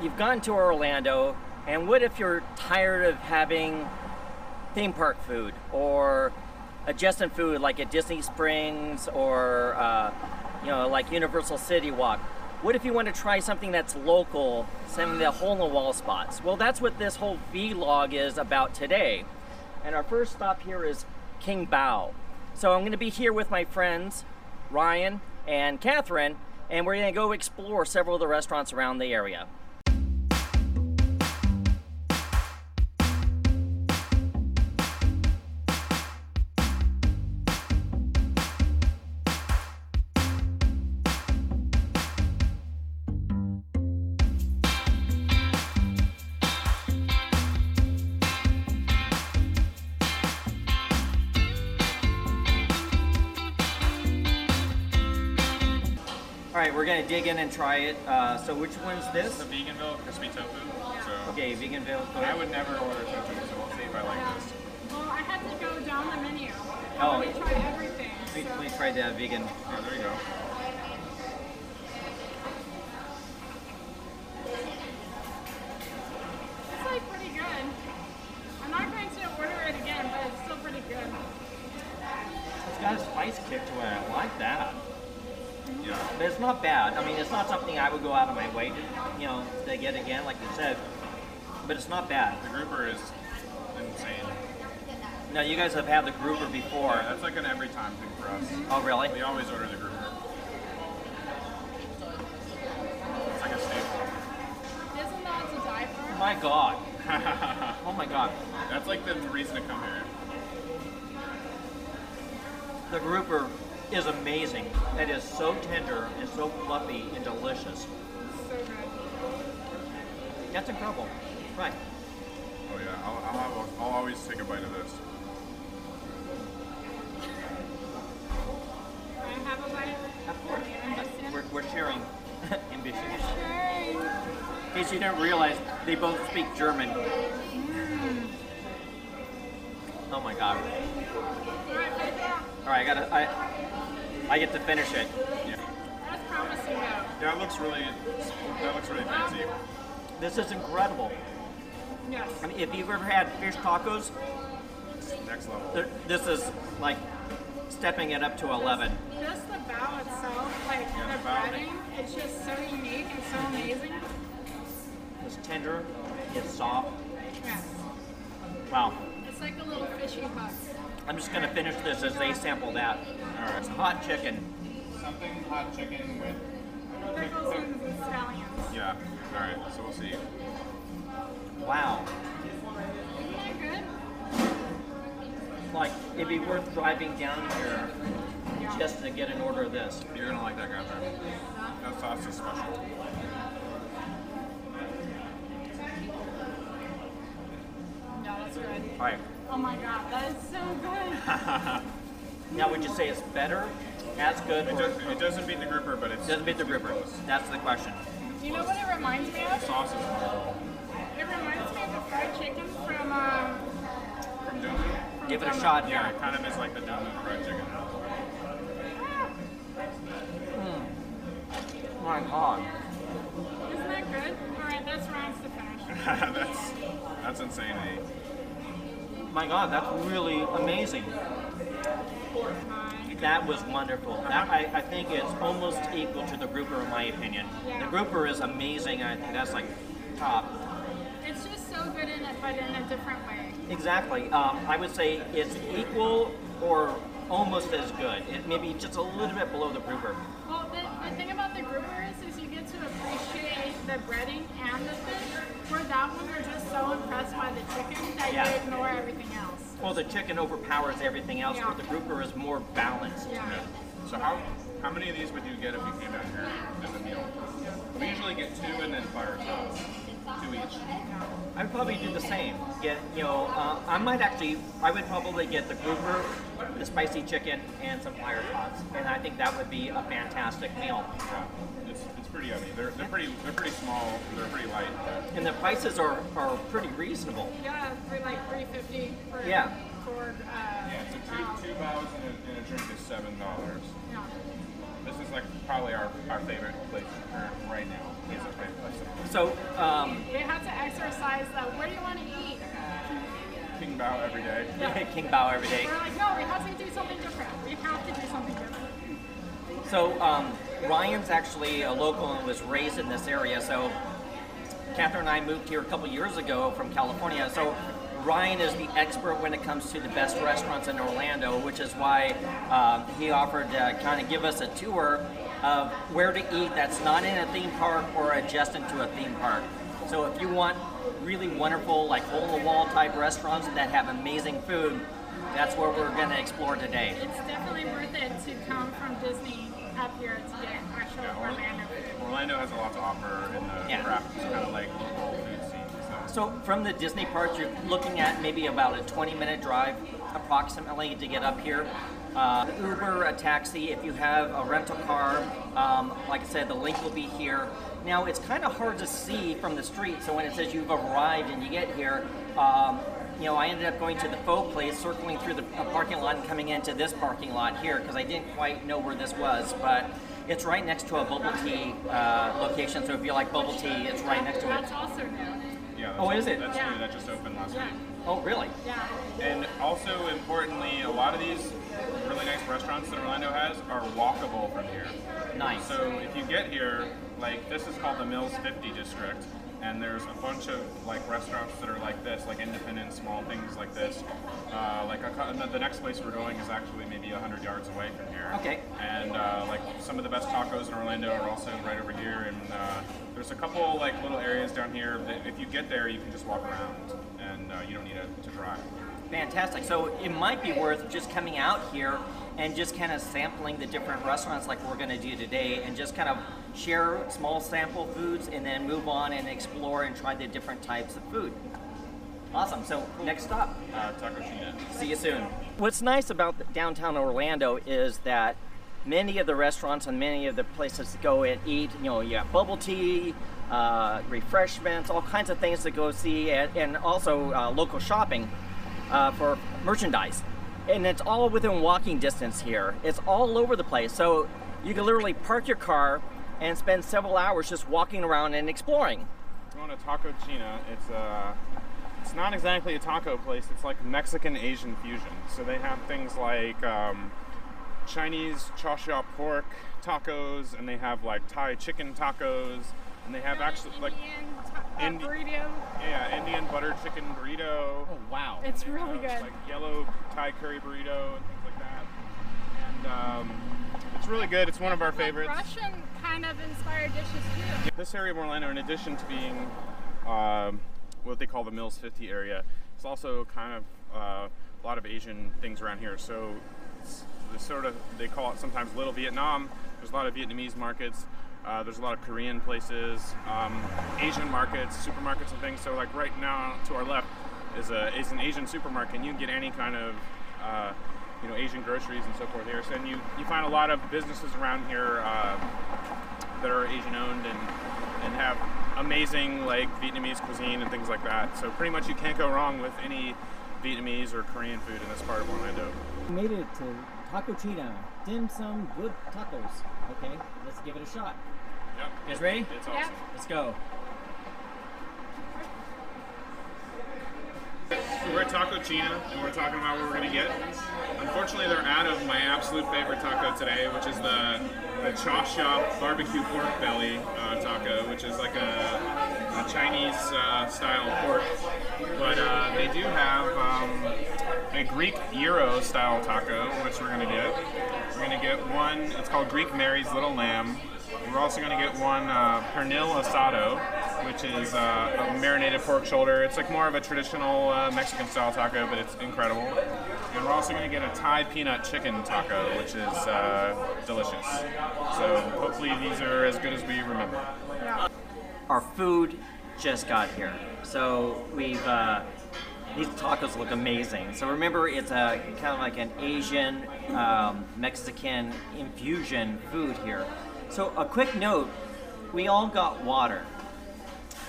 you've gone to Orlando, and what if you're tired of having theme park food or adjacent food like at Disney Springs or like Universal City Walk? What if you want to try something that's local, some of the hole-in-the-wall spots? Well, that's what this whole vlog is about today. And our first stop here is King Bao. So I'm going to be here with my friends, Ryan and Katherine, and we're going to go explore several of the restaurants around the area. All right, we're gonna dig in and try it. So which one's this? This is the Veganville crispy tofu. So Okay, Veganville. I would never order tofu, so we'll see if I like this. Well, I had to go down the menu. Oh. We tried everything. We tried the vegan. Yeah, there you go. It's like pretty good. I'm not going to order it again, but it's still pretty good. It's got a spice kick to it. I like that. Yeah. But it's not bad. I mean, it's not something I would go out of my way to get again, like you said. But it's not bad. The grouper is insane. Now, you guys have had the grouper before. Yeah, that's like an every time thing for us. Oh, really? We always order the grouper. It's like a staple. Isn't that to die for? Oh my God. Oh my God. That's like the reason to come here. The grouper is amazing. It is so tender and so fluffy and delicious. So good. That's incredible. Right. Oh yeah, I'll always take a bite of this. I have a bite. Of course. We're sharing ambition. Sharing. In case you didn't realize, they both speak German. Oh my God. All right, I get to finish it. Yeah. That's promising though. Yeah, that looks really fancy. This is incredible. Yes. I mean, if you've ever had fish tacos, Next level. this is like stepping it up to 11. Just the bao itself, like Yeah, the the bao. breading, it's just so unique and so amazing. It's tender, it's soft. Yes. Wow. It's like a little fishy hug. I'm just gonna finish this as they sample that. All right. It's hot chicken. Something hot chicken with. Pickles and scallions. Yeah. All right. So we'll see. Wow. Isn't that good? Like, it'd be worth driving down here just to get an order of this. You're gonna like that, Katherine. That sauce is special. Yeah, that's good. All right. Oh my god, that is so good. Now, would you say it's better, as good, or It doesn't beat the grouper, but it's doesn't beat the it's grouper? close. That's the question. Do you know what it reminds me of? Sauce is wonderful. It reminds me of the fried chicken from From Dunkin'. Give it a shot. Yeah, it kind of is like the Dunkin' fried chicken. Oh my God. Isn't that good? Alright, that's rounds to finish. That's insanity. My God, that's really amazing. That was wonderful. That, I think it's almost equal to the grouper in my opinion. Yeah. The grouper is amazing. I think that's like top. It's just so good in it, but in a different way. Exactly. I would say it's equal or almost as good. It maybe just a little bit below the grouper. Well, the thing about the grouper is you get to appreciate the breading and the fish. For that one, you're just so impressed by the chicken that Yeah. you ignore everything else. Well, the chicken overpowers everything else, Yeah. but the grouper is more balanced. Yeah. So how many of these would you get if you came down here as a meal? We usually get 2 and then fire sauce. 2 each. I'd probably do the same. I would probably get the grouper, the spicy chicken, and some fire pots, and I think that would be a fantastic meal. Yeah. It's pretty yummy. They're pretty small. They're pretty light. And the prices are pretty reasonable. Yeah, for like $3.50 for Yeah. for Yeah. So two bows and a drink is $7. yeah. this is like probably our favorite place right now. It's our favorite place. So, We have to exercise that. Where do you want to eat? King Bao every day. King Bao every day. We're like, no, we have to do something different. We have to do something different. So, Ryan's actually a local and was raised in this area. So, Katherine and I moved here a couple years ago from California. So, Ryan is the expert when it comes to the best restaurants in Orlando, which is why he offered to kind of give us a tour of where to eat that's not in a theme park or adjacent to a theme park. So if you want really wonderful, like hole-in-the-wall type restaurants that have amazing food, that's where we're going to explore today. It's definitely worth it to come from Disney up here to get actual Orlando food. Orlando has a lot to offer in the craft, kind of like local food scene. So from the Disney parks, you're looking at maybe about a 20-minute drive approximately to get up here. Uber, a taxi, if you have a rental car, like I said, the link will be here. Now, it's kind of hard to see from the street, so when it says you've arrived and you get here, I ended up going to the Faux Place, circling through the parking lot and coming into this parking lot here because I didn't quite know where this was, but it's right next to a bubble tea location, so if you like bubble tea, it's right next to it. That's also new. Yeah, is it? That's new. That just opened last week. Oh, really? Yeah. And also, importantly, a lot of these really nice restaurants that Orlando has are walkable from here. Nice. So if you get here, like this is called the Mills 50 District, and there's a bunch of like restaurants that are like this, like independent, small things like this. The next place we're going is actually maybe 100 yards away from here. Okay. And like some of the best tacos in Orlando are also right over here, and there's a couple like little areas down here that if you get there, you can just walk around, and you don't need to drive. Fantastic. So it might be worth just coming out here and just kind of sampling the different restaurants like we're going to do today and just kind of share small sample foods and then move on and explore and try the different types of food. Awesome. So next stop. Taqueria. See you soon. What's nice about downtown Orlando is that many of the restaurants and many of the places to go and eat, you have bubble tea, refreshments, all kinds of things to go see, and also local shopping for merchandise. And it's all within walking distance here. It's all over the place. So you can literally park your car and spend several hours just walking around and exploring. Going to Taco China, it's not exactly a taco place, it's like Mexican Asian fusion. So they have things like Chinese chaw pork tacos, and they have like Thai chicken tacos, and they have actually like burrito. Yeah, Indian butter chicken burrito. Oh wow. It's really good. Like yellow Thai curry burrito and things like that. And it's really good. It's one of our favorites. Russian kind of inspired dishes too. This area of Orlando, in addition to being what they call the Mills 50 area, it's also kind of a lot of Asian things around here. So it's they call it sometimes Little Vietnam. There's a lot of Vietnamese markets. There's a lot of Korean places, Asian markets, supermarkets and things. So like right now to our left is an Asian supermarket, and you can get any kind of Asian groceries and so forth here. So and you find a lot of businesses around here that are Asian owned and have amazing like Vietnamese cuisine and things like that. So pretty much you can't go wrong with any Vietnamese or Korean food in this part of Orlando. We made it to Taco China. Dim sum, good tacos. Okay, let's give it a shot. Yep. You guys ready? It's awesome. Let's go. We're at Taco China, and we're talking about what we're going to get. Unfortunately, they're out of my absolute favorite taco today, which is the Chaw Shop barbecue pork belly taco, which is like a Chinese style pork. But they do have a Greek gyro style taco, which we're going to get. We're going to get one, it's called Greek Mary's Little Lamb. We're also going to get one pernil asado, which is a marinated pork shoulder. It's like more of a traditional Mexican style taco, but it's incredible. And we're also going to get a Thai peanut chicken taco, which is delicious. So hopefully these are as good as we remember. Our food just got here. So we've, these tacos look amazing. So remember, it's a kind of like an Asian, Mexican infusion food here. So a quick note, we all got water.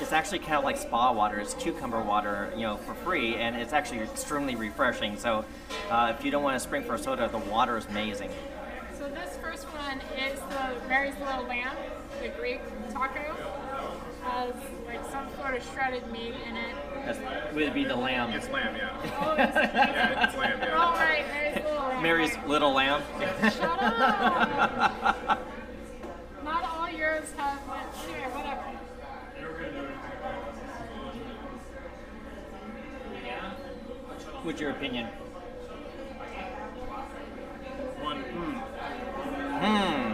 It's actually kind of like spa water. It's cucumber water, for free, and it's actually extremely refreshing. So if you don't want to spring for a soda, the water is amazing. So this first one is the Mary's Little Lamb, the Greek taco. Has like some sort of shredded meat in it. That would be the lamb. It's lamb, yeah. Oh, it's, Yeah, it's lamb, yeah. oh right, Mary's Little Lamb. Mary's right. little lamb. Shut up! Not all yours have like, anyway, whatever. What's your opinion? One.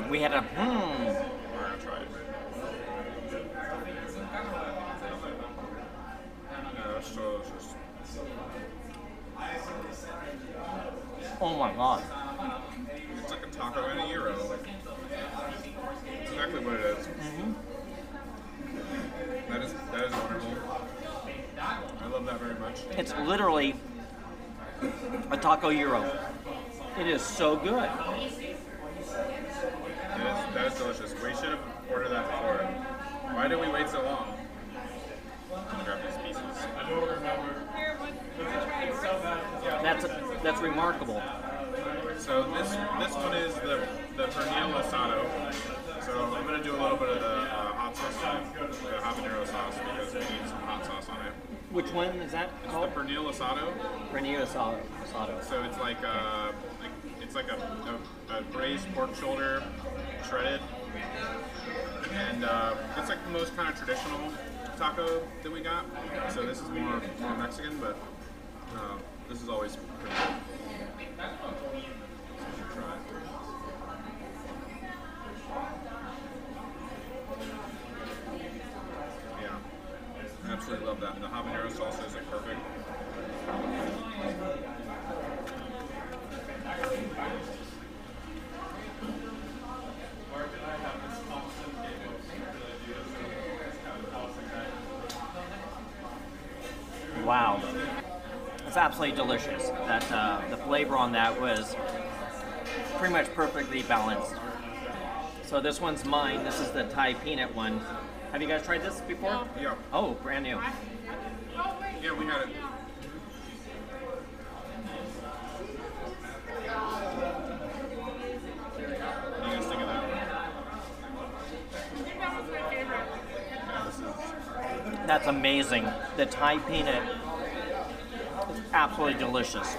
We had a We're gonna try it. Yeah, that's delicious. Oh my god. It's like a taco and a gyro. That's exactly what it is. That is wonderful. I love that very much. It's literally a taco gyro. It is so good. That is delicious. We should have ordered that before. Why did we wait so long? I'm gonna grab these pieces. Here, That's remarkable. So this one is the pernil asado. So I'm gonna do a little bit of the hot sauce, the habanero sauce, because we need some hot sauce on it. Which one is that It's called? the pernil asado. Pernil asado. So it's like a braised pork shoulder, shredded, and it's like the most kind of traditional taco that we got. So this is more Mexican, but this is always pretty good. Try it. Yeah, I absolutely love that. And the habanero salsa is like perfect. Wow. It's absolutely delicious. That the flavor on that was pretty much perfectly balanced. So this one's mine. This is the Thai peanut one. Have you guys tried this before? No. Yeah. Oh, brand new. Oh, wait. Yeah, we had it. What do you guys think of that one? I think that was my favorite. Yeah, this is. That's amazing. The Thai peanut is absolutely delicious.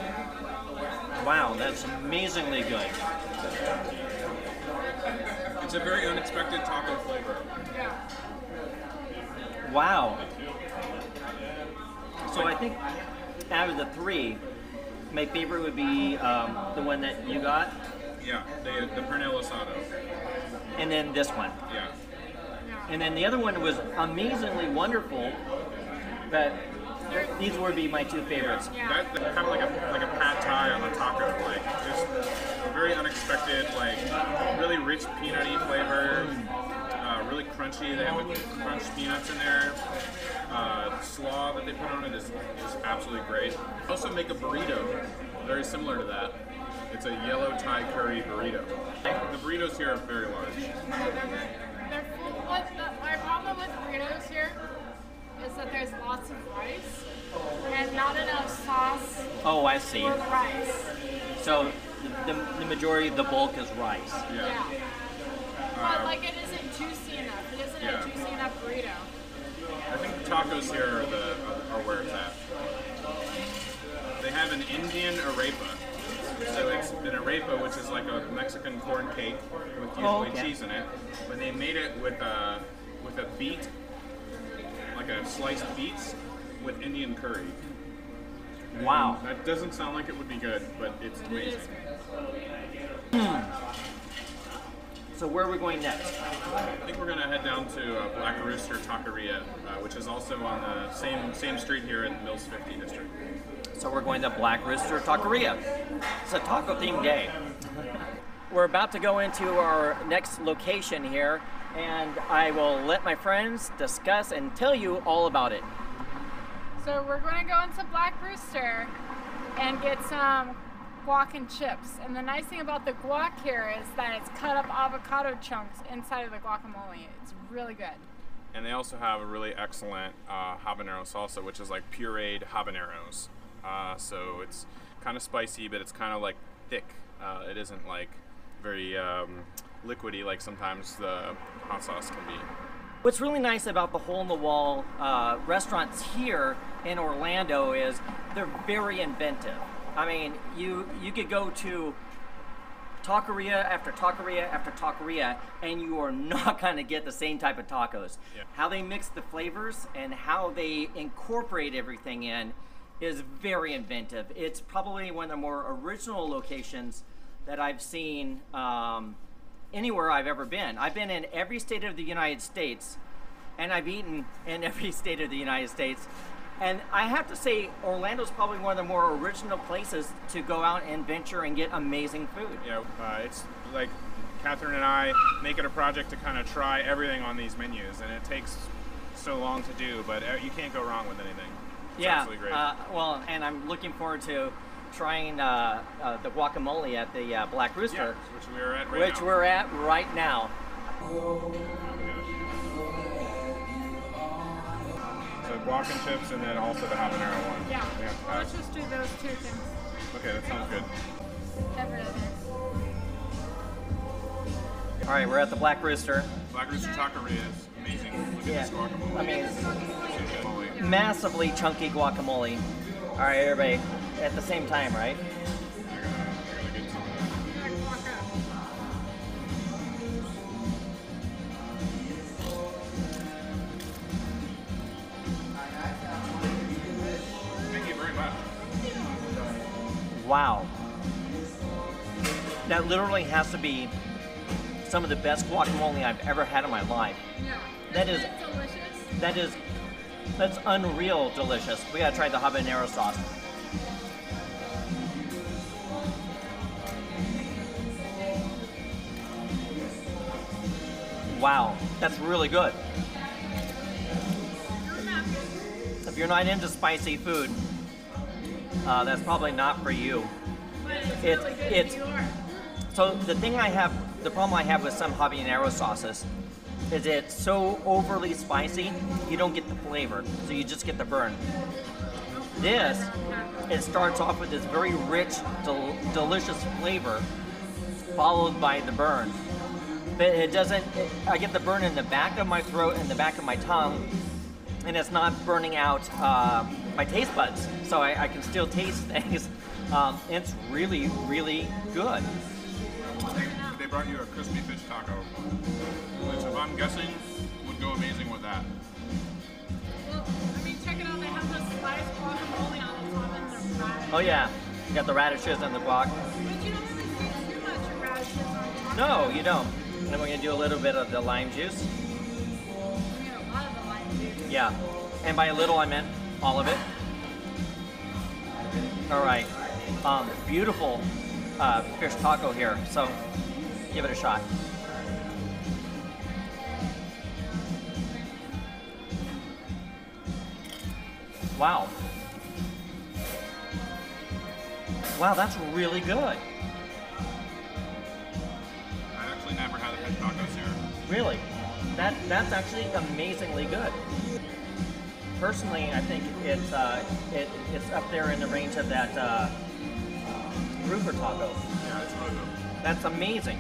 Wow, that's amazingly good. It's a very unexpected taco flavor. Yeah. Wow. So I think out of the three, my favorite would be the one that you got, Yeah, the pernil asado. and then this one. Yeah. And then the other one was amazingly wonderful, but these would be my two favorites. Yeah. That kind of like a pad thai on a taco, like just very unexpected, like really rich peanutty flavor, really crunchy. They have like crunched peanuts in there. Slaw that they put on it is absolutely great. They also make a burrito very similar to that. It's a yellow Thai curry burrito. The burritos here are very large. My problem with burritos here is that there's lots of rice and not enough sauce Oh, I see. for the rice. So the majority of the bulk is rice. Yeah. But like it isn't juicy enough. It isn't Yeah. a juicy enough burrito. I think the tacos here are where it's at. They have an Indian arepa. So it's an arepa, which is like a Mexican corn cake with usually okay. cheese in it. But they made it with a beet, like a sliced beets with Indian curry. Wow. That doesn't sound like it would be good, but it's It amazing. is good. So where are we going next? I think we're gonna head down to Black Rooster Taqueria, which is also on the same street here in the Mills 50 district. So we're going to Black Rooster Taqueria. It's a taco themed day. We're about to go into our next location here, and I will let my friends discuss and tell you all about it. So we're going to go into Black Rooster and get some guac and chips. And the nice thing about the guac here is that it's cut up avocado chunks inside of the guacamole. It's really good. And they also have a really excellent habanero salsa, which is like pureed habaneros. So it's kind of spicy, but it's kind of like thick. It isn't like very liquidy like sometimes the hot sauce can be. What's really nice about the hole-in-the-wall restaurants here in Orlando is they're very inventive. I mean, you could go to taqueria after taqueria after taqueria, and you are not going to get the same type of tacos. Yeah. How they mix the flavors and how they incorporate everything in is very inventive. It's probably one of the more original locations that I've seen anywhere I've ever been. I've been in every state of the United States, and I've eaten in every state of the United States. And I have to say, Orlando's probably one of the more original places to go out and venture and get amazing food. Yeah, it's like Katherine and I make it a project to kind of try everything on these menus, and it takes so long to do, but you can't go wrong with anything. It's absolutely great. Well, and I'm looking forward to trying the guacamole at the Black Rooster. Yeah, which we're at right which now. we're at right now. So guac and chips, and then also the habanero one. Yeah. We have to Let's have. just do those two things. Okay, that sounds good. Everything. All right, we're at the Black Rooster. Black Rooster Taqueria is amazing. Look at this guacamole. I mean, Guacamole. massively chunky guacamole. All right, everybody, at the same time, right? I gotta get some of that. Walk up. Thank you very much. Wow. That literally has to be some of the best guacamole I've ever had in my life. Yeah. That is- delicious. That's unreal delicious. We gotta try the habanero sauce. Wow, that's really good. If you're not into spicy food, that's probably not for you. It's so the problem I have with some habanero sauces is it's so overly spicy, you don't get the flavor, so you just get the burn. This, it starts off with this very rich, delicious flavor, followed by the burn. But it doesn't, I get the burn in the back of my throat and the back of my tongue, and it's not burning out my taste buds, so I can still taste things. It's really, really good. They brought you a crispy fish taco, which if I'm guessing would go amazing with that. Well, I mean, check it out. They have the sliced guacamole on the top and the radish. Oh yeah, you got the radishes and the guac. But you don't really see too much radishes on top. No, you don't. And then we're gonna do a little bit of the lime juice. We get a lot of the lime juice. Yeah, and by a little I meant all of it. All right, beautiful fish taco here. So give it a shot. Wow. Wow, that's really good. I actually never had a fish tacos here. Really, that's actually amazingly good. Personally, I think it's up there in the range of that Rooster taco. Yeah, it's really good. That's amazing.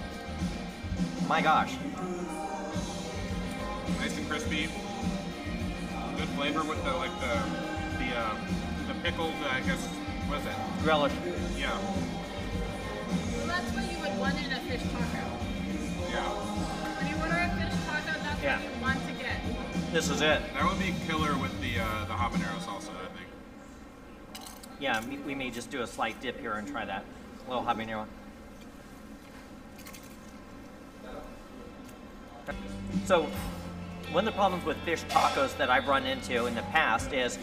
My gosh. Nice and crispy. Good flavor with the pickled, I guess, what is it? Relish. Yeah. Well, that's what you would want in a fish taco. Yeah. When you order a fish taco, that's Yeah. what you want to get. This is it. That would be killer with the habanero salsa, I think. Yeah, we may just do a slight dip here and try that. A little habanero. So, one of the problems with fish tacos that I've run into in the past is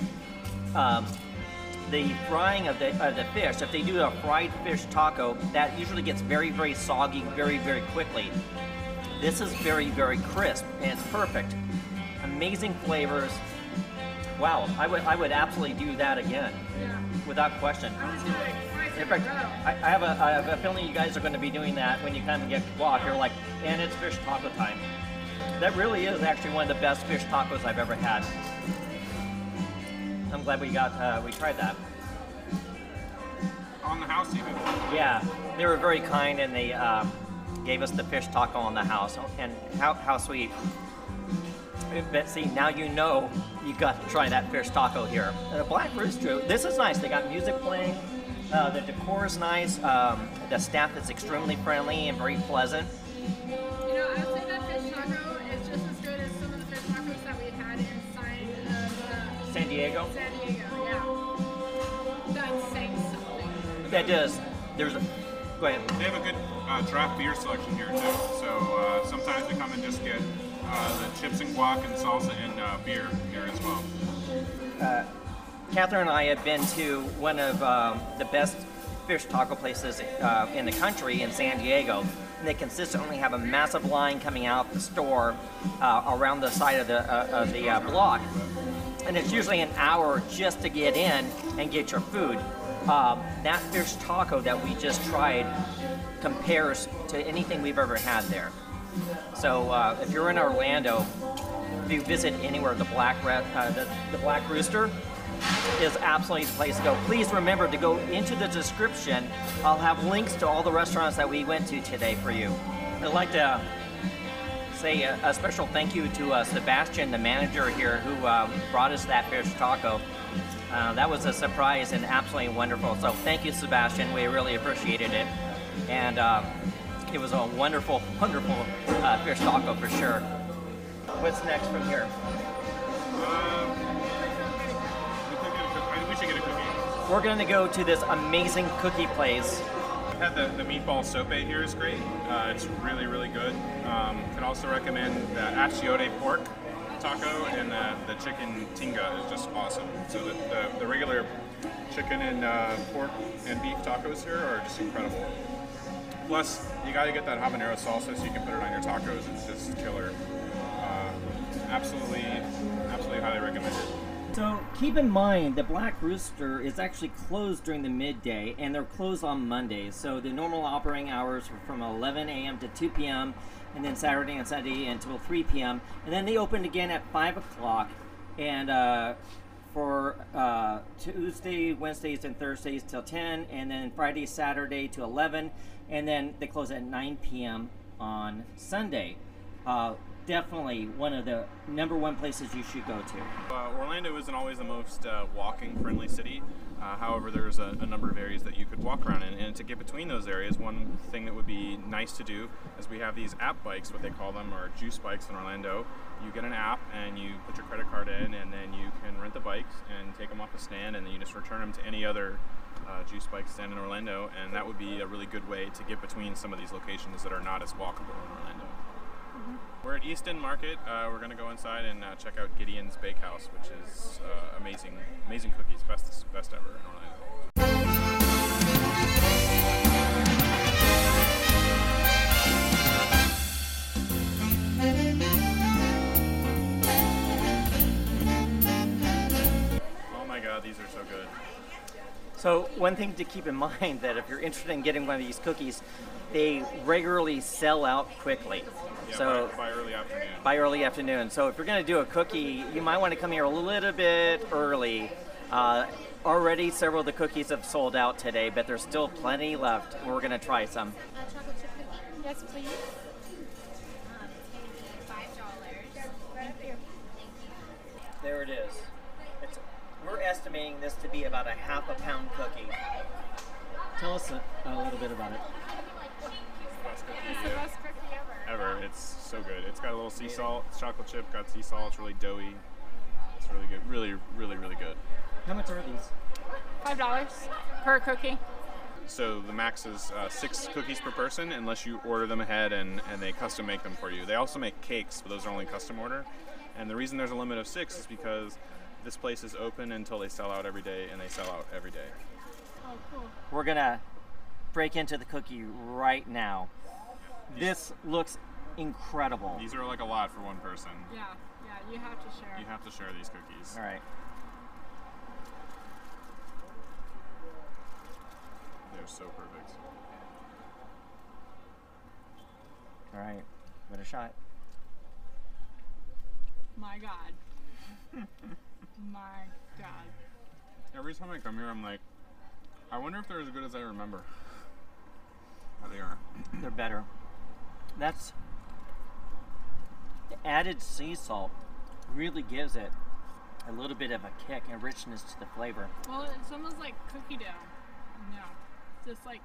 the frying of the fish. If they do a fried fish taco, that usually gets very, very soggy very, very quickly. This is very, very crisp, and it's perfect. Amazing flavors. Wow, I would absolutely do that again, Yeah. without question. I would do it twice In in a fact, row. I have a feeling you guys are going to be doing that when you come and get guac. You're like, and it's fish taco time. That really is actually one of the best fish tacos I've ever had. I'm glad we tried that. On the house even. Yeah, they were very kind, and they gave us the fish taco on the house, and how sweet. But see, now you know you got to try that fish taco here. The Black Rooster, this is nice. They got music playing. The decor is nice. The staff is extremely friendly and very pleasant. You know, I would say that fish taco is just as good as some of the fish tacos that we had inside of San Diego? San Diego, yeah. That saying something. That does. Go ahead. They have a good draft beer selection here too. So sometimes we come and just get the chips and guac and salsa and beer here as well. Katherine and I have been to one of the best fish taco places in the country in San Diego. And they consistently have a massive line coming out the store around the side of the block. And it's usually an hour just to get in and get your food. That fish taco that we just tried compares to anything we've ever had there. So if you're in Orlando, if you visit anywhere, the Black Rooster is absolutely the place to go. Please remember to go into the description. I'll have links to all the restaurants that we went to today for you. I'd like to say a special thank you to Sebastian, the manager here, who brought us that fish taco. That was a surprise and absolutely wonderful. So thank you, Sebastian. We really appreciated it. And it was a wonderful, wonderful fish taco for sure. What's next from here? We should get a cookie. We're going to go to this amazing cookie place. I've had the meatball sope here is great. It's really, really good. Can also recommend the achiote pork taco, and the chicken tinga is just awesome. So the regular chicken and pork and beef tacos here are just incredible. Plus, you got to get that habanero salsa so you can put it on your tacos. It's just killer. Absolutely highly recommended. So keep in mind, the Black Rooster is actually closed during the midday, and they're closed on Mondays. So the normal operating hours are from 11 a.m. to 2 p.m., and then Saturday and Sunday until 3 p.m. And then they open again at 5 o'clock, and for Tuesday, Wednesdays, and Thursdays till 10, and then Friday, Saturday to 11, and then they close at 9 p.m. on Sunday. Definitely one of the #1 places you should go to. Orlando isn't always the most walking friendly city. However, there's a number of areas that you could walk around in. And to get between those areas, one thing that would be nice to do is we have these app bikes, what they call them, or juice bikes in Orlando. You get an app and you put your credit card in, and then you can rent the bikes and take them off a stand, and then you just return them to any other juice bike stand in Orlando. And that would be a really good way to get between some of these locations that are not as walkable in Orlando. We're at East End Market. We're going to go inside and check out Gideon's Bakehouse, which is amazing cookies, best ever in Orlando. Oh my God, these are so good. So one thing to keep in mind that if you're interested in getting one of these cookies, they regularly sell out quickly. Yeah, So by early afternoon. by early afternoon. So if you're going to do a cookie, you might want to come here a little bit early. Already several of the cookies have sold out today, but there's still plenty left. We're going to try some. Chocolate chip cookie? Yes, please. It's going to be $5. Right up here. There it is. We're estimating this to be about a ½ pound cookie. Tell us a little bit about it. Best cookie It's the best cookie ever. ever. It's so good. It's got a little sea salt. It's chocolate chip, got sea salt. It's really doughy. It's really good. Really, really, really good. How much are these? $5 per cookie. So the max is 6 cookies per person unless you order them ahead and they custom make them for you. They also make cakes, but those are only custom order. And the reason there's a limit of 6 is because this place is open until they sell out every day, and they sell out every day. Oh, cool. We're going to break into the cookie right now. This looks incredible. These are like a lot for one person. Yeah, you have to share. You have to share these cookies. All right. They're so perfect. All right. Give it a shot. My God. My God. Every time I come here, I'm like, I wonder if they're as good as I remember. But they are. They're better. That's the added sea salt really gives it a little bit of a kick and richness to the flavor. Well, it's almost like cookie dough. No, just like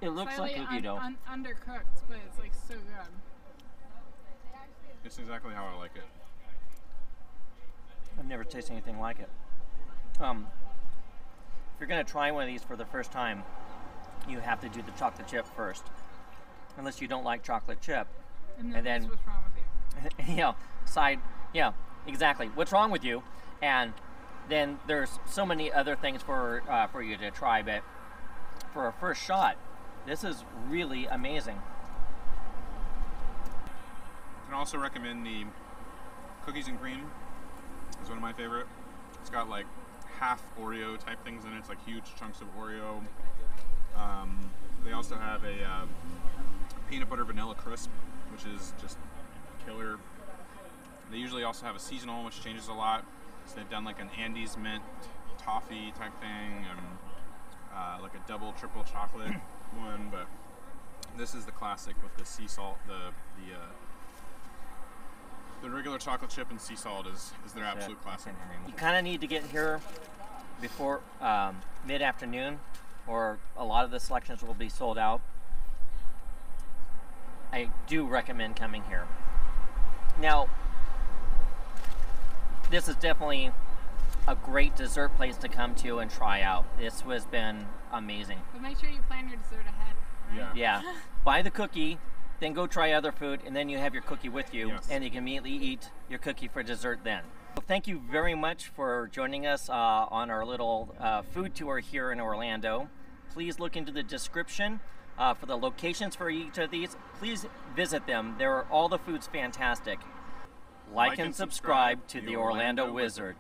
It looks like cookie dough. Undercooked, but it's like so good. It's exactly how I like it. I've never tasted anything like it. If you're gonna try one of these for the first time, you have to do the chocolate chip first, unless you don't like chocolate chip. And And then then- what's wrong with you? Exactly. What's wrong with you? And then there's so many other things for you to try, but for a first shot, this is really amazing. I can also recommend the cookies and cream. It's one of my favorite. It's got like half Oreo type things in it. It's like huge chunks of Oreo. They also have a peanut butter vanilla crisp, which is just killer. They usually also have a seasonal, which changes a lot. So they've done like an Andes mint toffee type thing, and like a double, triple chocolate one. But this is the classic with the sea salt. The regular chocolate chip and sea salt is their absolute classic. You kind of need to get here before mid-afternoon, or a lot of the selections will be sold out. I do recommend coming here. Now, this is definitely a great dessert place to come to and try out. This has been amazing. But make sure you plan your dessert ahead. Right? Yeah. Yeah. Buy the cookie, then go try other food, and then you have your cookie with you, Yes. and you can immediately eat your cookie for dessert then. Well, thank you very much for joining us on our little food tour here in Orlando. Please look into the description for the locations for each of these. Please visit them. All the food's fantastic. Like and subscribe to the Orlando Wizard.